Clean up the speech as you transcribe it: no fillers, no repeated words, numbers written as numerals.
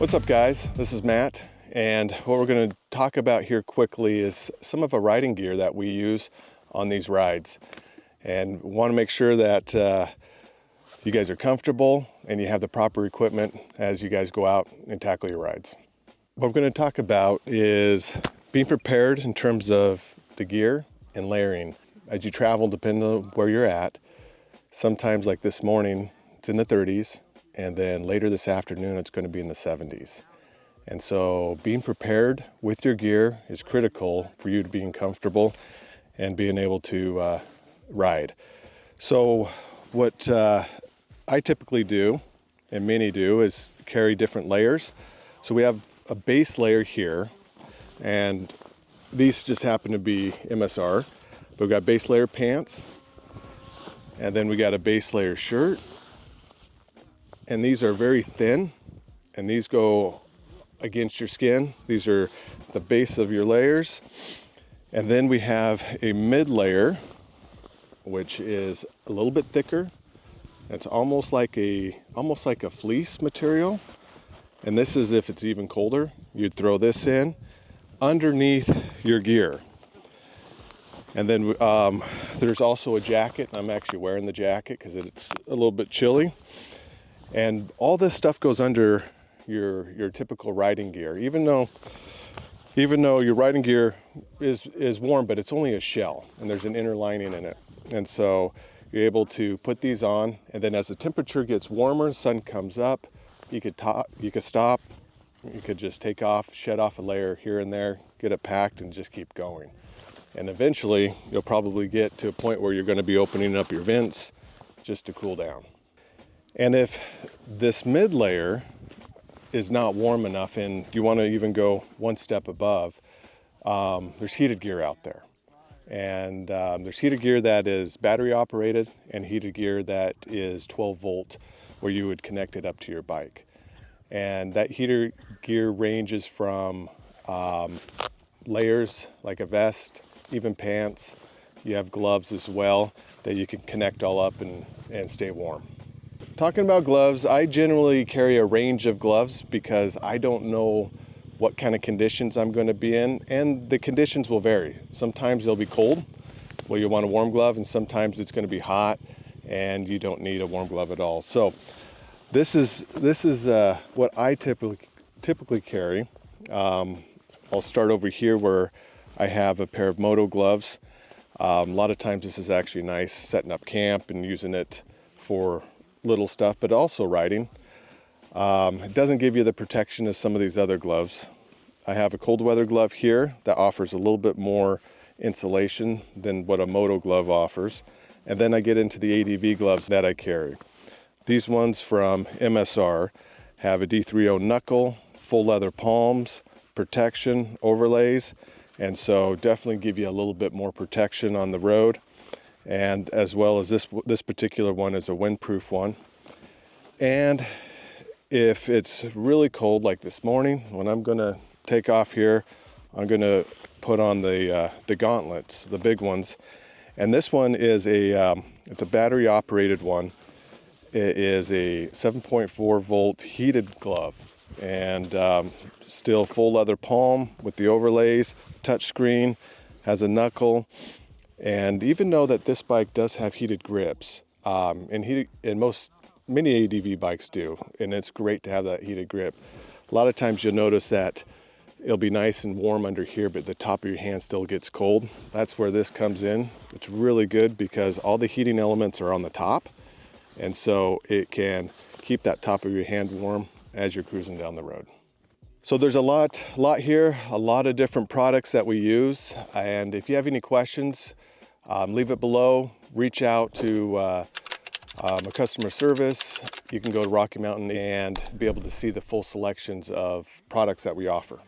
What's up, guys? This is Matt, and what we're going to talk about here quickly is some of our riding gear that we use on these rides, and want to make sure that you guys are comfortable and you have the proper equipment as you guys go out and tackle your rides. What we're going to talk about is being prepared in terms of the gear and layering. As you travel, depending on where you're at, sometimes like this morning, it's in the 30s. And then later this afternoon, it's going to be in the 70s. And so being prepared with your gear is critical for you to being comfortable and being able to ride. So what I typically do, and many do, is carry different layers. So we have a base layer here, and these just happen to be MSR. But we've got base layer pants, and then we got a base layer shirt. And these are very thin, and these go against your skin. These are the base of your layers. And then we have a mid layer, which is a little bit thicker. It's almost like a fleece material. And this is if it's even colder. You'd throw this in underneath your gear. And then there's also a jacket. I'm actually wearing the jacket because it's a little bit chilly. And all this stuff goes under your typical riding gear, even though your riding gear is warm, but it's only a shell and there's an inner lining in it. And so you're able to put these on, and then as the temperature gets warmer, sun comes up, you could stop, you could just take off, shed off a layer here and there, get it packed, and just keep going. And eventually you'll probably get to a point where you're going to be opening up your vents just to cool down. And if this mid layer is not warm enough and you want to even go one step above, there's heated gear out there. And there's heated gear that is battery operated and heated gear that is 12 volt where you would connect it up to your bike. And that heated gear ranges from layers like a vest, even pants. You have gloves as well that you can connect all up and stay warm. Talking about gloves, I generally carry a range of gloves because I don't know what kind of conditions I'm going to be in, and the conditions will vary. Sometimes they'll be cold, well, you want a warm glove, and sometimes it's going to be hot and you don't need a warm glove at all. So this is what I typically carry. I'll start over here where I have a pair of moto gloves. A lot of times this is actually nice setting up camp and using it for little stuff, but also riding. It doesn't give you the protection as some of these other gloves. I have a cold weather glove here that offers a little bit more insulation than what a moto glove offers. And then I get into the ATV gloves that I carry. These ones from MSR have a D30 knuckle, full leather palms, protection, overlays, and so definitely give you a little bit more protection on the road. And as well as this particular one is a windproof one. And if it's really cold like this morning, when I'm gonna take off here, I'm gonna put on the gauntlets, the big ones. And this one is it's a battery operated one. It is a 7.4 volt heated glove, and still full leather palm with the overlays, touch screen, has a knuckle. And even though that this bike does have heated grips, many ATV bikes do, and it's great to have that heated grip. A lot of times you'll notice that it'll be nice and warm under here, but the top of your hand still gets cold. That's where this comes in. It's really good because all the heating elements are on the top, and so it can keep that top of your hand warm as you're cruising down the road. So there's a lot here, a lot of different products that we use. And if you have any questions, leave it below. Reach out to my customer service. You can go to Rocky Mountain and be able to see the full selections of products that we offer.